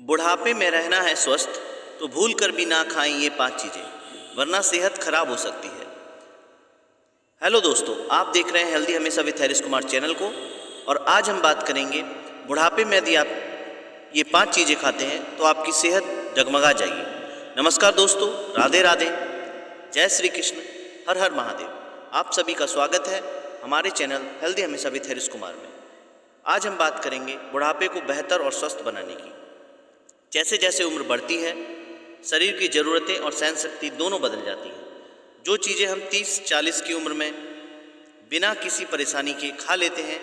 बुढ़ापे में रहना है स्वस्थ तो भूल कर भी ना खाएं ये 5 चीज़ें, वरना सेहत खराब हो सकती है। हेलो दोस्तों, आप देख रहे हैं हेल्दी हमेशा विद हरीश कुमार चैनल को। और आज हम बात करेंगे बुढ़ापे में यदि आप ये 5 चीज़ें खाते हैं तो आपकी सेहत जगमगा जाएगी। नमस्कार दोस्तों, राधे राधे, जय श्री कृष्ण, हर हर महादेव। आप सभी का स्वागत है हमारे चैनल हेल्दी हमेशा विद हरीश कुमार में। आज हम बात करेंगे बुढ़ापे को बेहतर और स्वस्थ बनाने की। जैसे जैसे उम्र बढ़ती है शरीर की ज़रूरतें और सहन शक्ति दोनों बदल जाती हैं। जो चीज़ें हम 30-40 की उम्र में बिना किसी परेशानी के खा लेते हैं,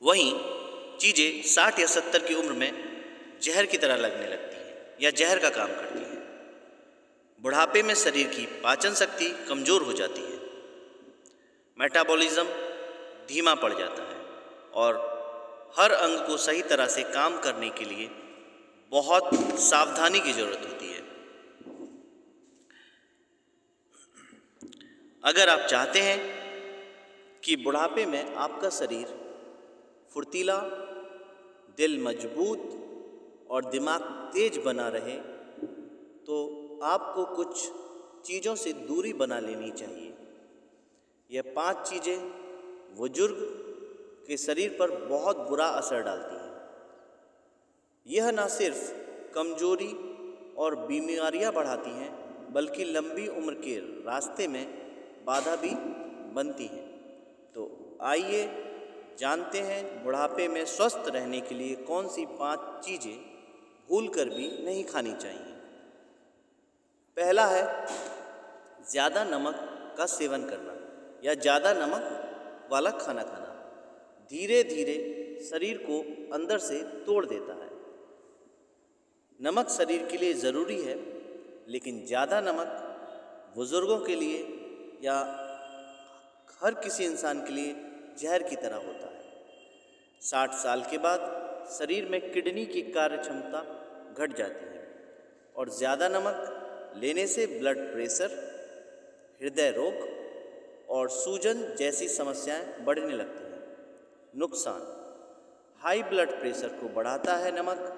वहीं चीज़ें 60 या 70 की उम्र में जहर की तरह लगने लगती हैं या जहर का काम करती हैं। बुढ़ापे में शरीर की पाचन शक्ति कमज़ोर हो जाती है, मेटाबॉलिज्म धीमा पड़ जाता है और हर अंग को सही तरह से काम करने के लिए बहुत सावधानी की ज़रूरत होती है। अगर आप चाहते हैं कि बुढ़ापे में आपका शरीर फुर्तीला, दिल मजबूत और दिमाग तेज बना रहे, तो आपको कुछ चीज़ों से दूरी बना लेनी चाहिए। यह 5 चीज़ें बुजुर्ग के शरीर पर बहुत बुरा असर डालती हैं। यह न सिर्फ कमजोरी और बीमारियां बढ़ाती हैं, बल्कि लंबी उम्र के रास्ते में बाधा भी बनती हैं। तो आइए जानते हैं बुढ़ापे में स्वस्थ रहने के लिए कौन सी 5 चीज़ें भूल कर भी नहीं खानी चाहिए। पहला है ज़्यादा नमक का सेवन करना या ज़्यादा नमक वाला खाना खाना। धीरे धीरे शरीर को अंदर से तोड़ देता है। नमक शरीर के लिए ज़रूरी है, लेकिन ज़्यादा नमक बुज़ुर्गों के लिए या हर किसी इंसान के लिए जहर की तरह होता है। 60 साल के बाद शरीर में किडनी की कार्य क्षमता घट जाती है और ज़्यादा नमक लेने से ब्लड प्रेशर, हृदय रोग और सूजन जैसी समस्याएं बढ़ने लगती हैं। नुकसान: हाई ब्लड प्रेशर को बढ़ाता है नमक,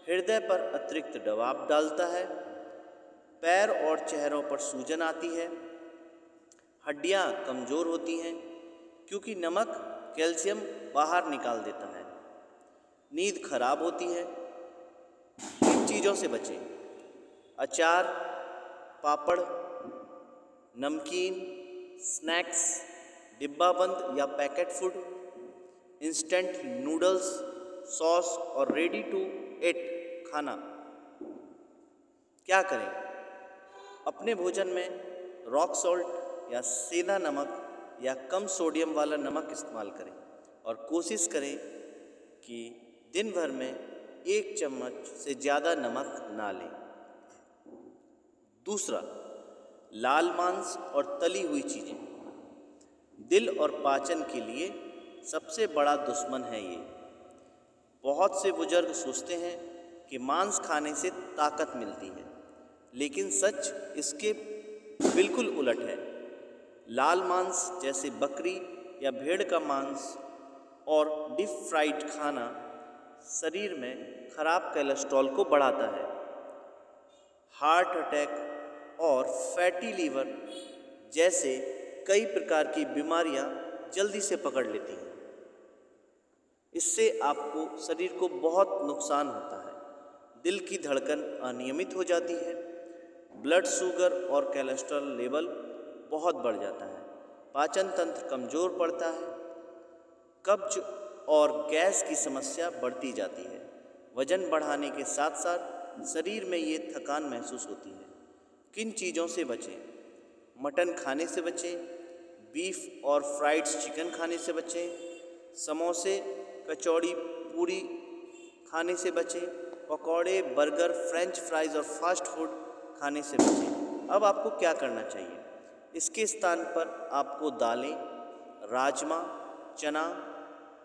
हृदय पर अतिरिक्त दबाव डालता है, पैर और चेहरों पर सूजन आती है, हड्डियां कमज़ोर होती हैं क्योंकि नमक कैल्शियम बाहर निकाल देता है, नींद खराब होती है। इन चीज़ों से बचें: अचार, पापड़, नमकीन, स्नैक्स, डिब्बाबंद या packet food, instant noodles, sauce और रेडी टू ईट खाना। क्या करें? अपने भोजन में रॉक सॉल्ट या सेंधा नमक या कम सोडियम वाला नमक इस्तेमाल करें और कोशिश करें कि दिन भर में 1 चम्मच से ज़्यादा नमक ना लें। दूसरा, लाल मांस और तली हुई चीज़ें दिल और पाचन के लिए सबसे बड़ा दुश्मन है ये। बहुत से बुजुर्ग सोचते हैं कि मांस खाने से ताकत मिलती है, लेकिन सच इसके बिल्कुल उलट है। लाल मांस जैसे बकरी या भेड़ का मांस और डीप फ्राइड खाना शरीर में खराब कोलेस्ट्रॉल को बढ़ाता है, हार्ट अटैक और फैटी लीवर जैसे कई प्रकार की बीमारियां जल्दी से पकड़ लेती हैं। इससे आपको शरीर को बहुत नुकसान होता है। दिल की धड़कन अनियमित हो जाती है, ब्लड शुगर और कोलेस्ट्रॉल लेवल बहुत बढ़ जाता है, पाचन तंत्र कमज़ोर पड़ता है, कब्ज और गैस की समस्या बढ़ती जाती है। वजन बढ़ाने के साथ साथ शरीर में ये थकान महसूस होती है। किन चीज़ों से बचें? मटन खाने से बचें, बीफ और फ्राइड चिकन खाने से बचें, समोसे, कचौड़ी, पूरी खाने से बचें, पकौड़े, बर्गर, फ्रेंच फ्राइज़ और फास्ट फूड खाने से बचें। अब आपको क्या करना चाहिए? इसके स्थान पर आपको दालें, राजमा, चना,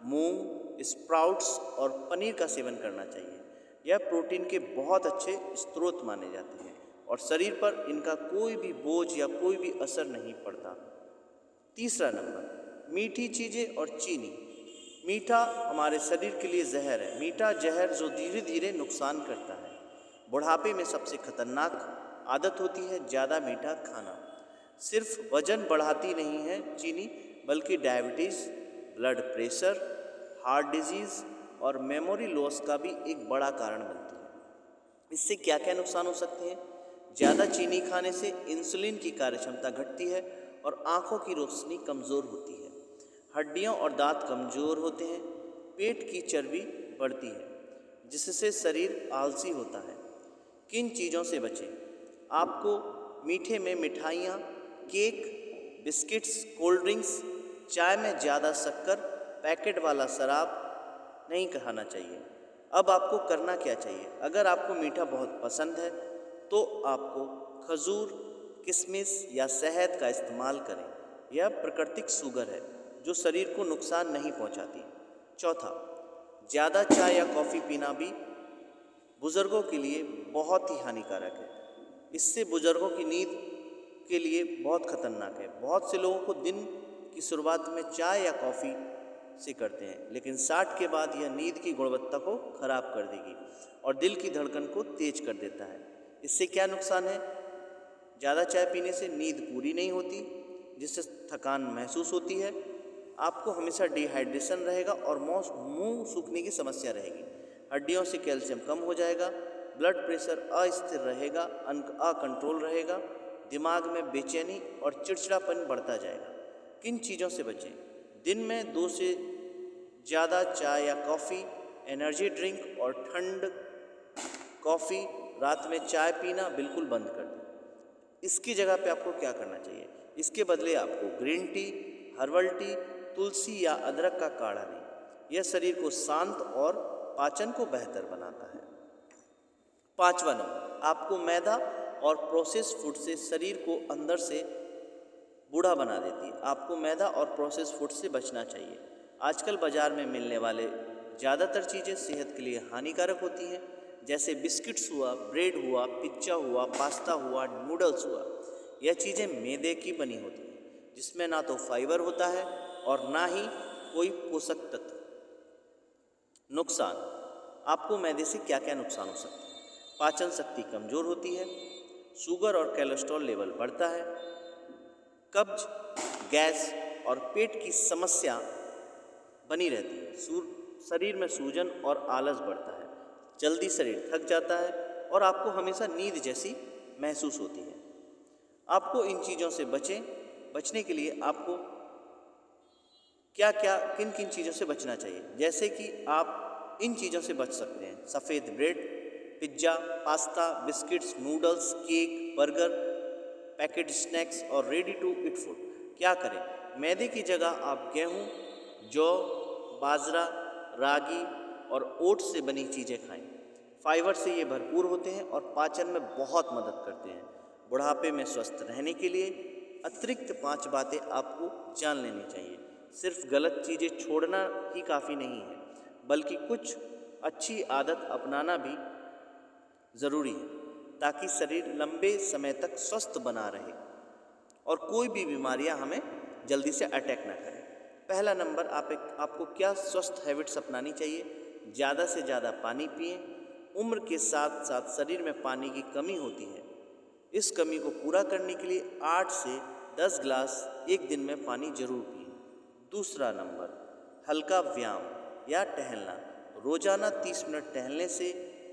मूंग, स्प्राउट्स और पनीर का सेवन करना चाहिए। यह प्रोटीन के बहुत अच्छे स्रोत माने जाते हैं और शरीर पर इनका कोई भी बोझ या कोई भी असर नहीं पड़ता। तीसरा नंबर, मीठी चीज़ें और चीनी। मीठा हमारे शरीर के लिए जहर है। मीठा जहर जो धीरे धीरे नुकसान करता है। बुढ़ापे में सबसे खतरनाक आदत होती है ज़्यादा मीठा खाना। सिर्फ वजन बढ़ाती नहीं है चीनी, बल्कि diabetes, blood pressure, heart disease और मेमोरी लॉस का भी एक बड़ा कारण बनती है। इससे क्या क्या नुकसान हो सकते हैं? ज़्यादा चीनी खाने से इंसुलिन की कार्यक्षमता घटती है और आँखों की रोशनी कमज़ोर होती है। हड्डियाँ और दांत कमज़ोर होते हैं। पेट की चर्बी बढ़ती है, जिससे शरीर आलसी होता है। किन चीज़ों से बचें? आपको मीठे में मिठाइयाँ, केक, बिस्किट्स, कोल्ड ड्रिंक्स, चाय में ज़्यादा शक्कर, पैकेट वाला शराब नहीं खाना चाहिए। अब आपको करना क्या चाहिए? अगर आपको मीठा बहुत पसंद है तो आपको खजूर, किशमिश या शहद का इस्तेमाल करें। यह प्राकृतिक शुगर है जो शरीर को नुकसान नहीं पहुंचाती। चौथा, ज़्यादा चाय या कॉफ़ी पीना भी बुज़ुर्गों के लिए बहुत ही हानिकारक है। इससे बुज़ुर्गों की नींद के लिए बहुत खतरनाक है। बहुत से लोगों को दिन की शुरुआत में चाय या कॉफ़ी से करते हैं, लेकिन 60 के बाद यह नींद की गुणवत्ता को खराब कर देगी और दिल की धड़कन को तेज कर देता है। इससे क्या नुकसान है? ज़्यादा चाय पीने से नींद पूरी नहीं होती, जिससे थकान महसूस होती है। आपको हमेशा डिहाइड्रेशन रहेगा और मुंह सूखने की समस्या रहेगी। हड्डियों से कैल्शियम कम हो जाएगा। ब्लड प्रेशर अस्थिर रहेगा, अकंट्रोल रहेगा। दिमाग में बेचैनी और चिड़चिड़ापन बढ़ता जाएगा। किन चीज़ों से बचें? दिन में 2 से ज़्यादा चाय या कॉफ़ी, एनर्जी ड्रिंक और ठंड कॉफ़ी, रात में चाय पीना बिल्कुल बंद कर दें। इसकी जगह पे आपको क्या करना चाहिए? इसके बदले आपको ग्रीन टी, हर्बल टी, तुलसी या अदरक का काढ़ा लें। यह शरीर को शांत और पाचन को बेहतर बनाता है। 5वां नंबर, आपको मैदा और प्रोसेस्ड फूड से शरीर को अंदर से बूढ़ा बना देती है। आपको मैदा और प्रोसेस्ड फूड से बचना चाहिए। आजकल बाज़ार में मिलने वाले ज़्यादातर चीज़ें सेहत के लिए हानिकारक होती हैं, जैसे बिस्किट्स हुआ, ब्रेड हुआ, पिज्ज़ा हुआ, पास्ता हुआ, नूडल्स हुआ। यह चीज़ें मैदे की बनी होती हैं, जिसमें ना तो फाइबर होता है और ना ही कोई पोषक तत्व। नुकसान, आपको मैदे से क्या क्या नुकसान हो सकते हैं? पाचन शक्ति कमज़ोर होती है, शुगर और कोलेस्ट्रॉल लेवल बढ़ता है, कब्ज, गैस और पेट की समस्या बनी रहती है, शरीर में सूजन और आलस बढ़ता है, जल्दी शरीर थक जाता है और आपको हमेशा नींद जैसी महसूस होती है। आपको इन चीज़ों से बचने के लिए आपको किन किन चीज़ों से बचना चाहिए? जैसे कि आप इन चीज़ों से बच सकते हैं: सफ़ेद bread, pizza, pasta, biscuits, noodles, cake, burger, packet snacks और रेडी टू ईट फूड। क्या करें? मैदे की जगह आप गेहूँ, जौ, बाजरा, रागी और ओट्स से बनी चीज़ें खाएं। फाइबर से ये भरपूर होते हैं और पाचन में बहुत मदद करते हैं। बुढ़ापे में स्वस्थ रहने के लिए अतिरिक्त 5 बातें आपको जान लेनी चाहिए। सिर्फ गलत चीज़ें छोड़ना ही काफ़ी नहीं है, बल्कि कुछ अच्छी आदत अपनाना भी ज़रूरी है, ताकि शरीर लंबे समय तक स्वस्थ बना रहे और कोई भी बीमारियां हमें जल्दी से अटैक ना करें। पहला नंबर, आपको क्या स्वस्थ हैबिट्स अपनानी चाहिए? ज़्यादा से ज़्यादा पानी पिएं। उम्र के साथ साथ शरीर में पानी की कमी होती है। इस कमी को पूरा करने के लिए 8 से 10 ग्लास एक दिन में पानी जरूर पिएं। दूसरा नंबर, हल्का व्यायाम या टहलना। रोजाना 30 मिनट टहलने से,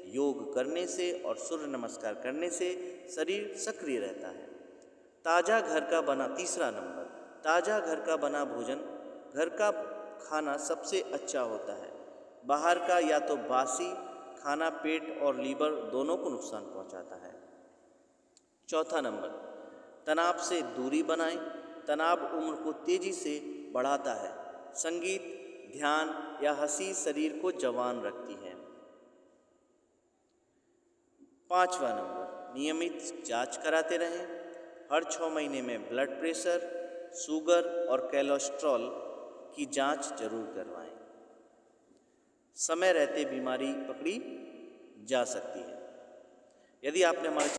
योग करने से और सूर्य नमस्कार करने से शरीर सक्रिय रहता है। तीसरा नंबर, ताज़ा घर का बना भोजन। घर का खाना सबसे अच्छा होता है। बाहर का या तो बासी खाना पेट और लीवर दोनों को नुकसान पहुंचाता है। चौथा नंबर, तनाव से दूरी बनाएं। तनाव उम्र को तेजी से बढ़ाता है। संगीत, ध्यान या हंसी शरीर को जवान रखती है। 5वां नंबर, नियमित जांच कराते रहें। हर 6 महीने में ब्लड प्रेशर, शुगर और कोलेस्ट्रॉल की जांच जरूर करवाएं। समय रहते बीमारी पकड़ी जा सकती है। यदि आपने हमारे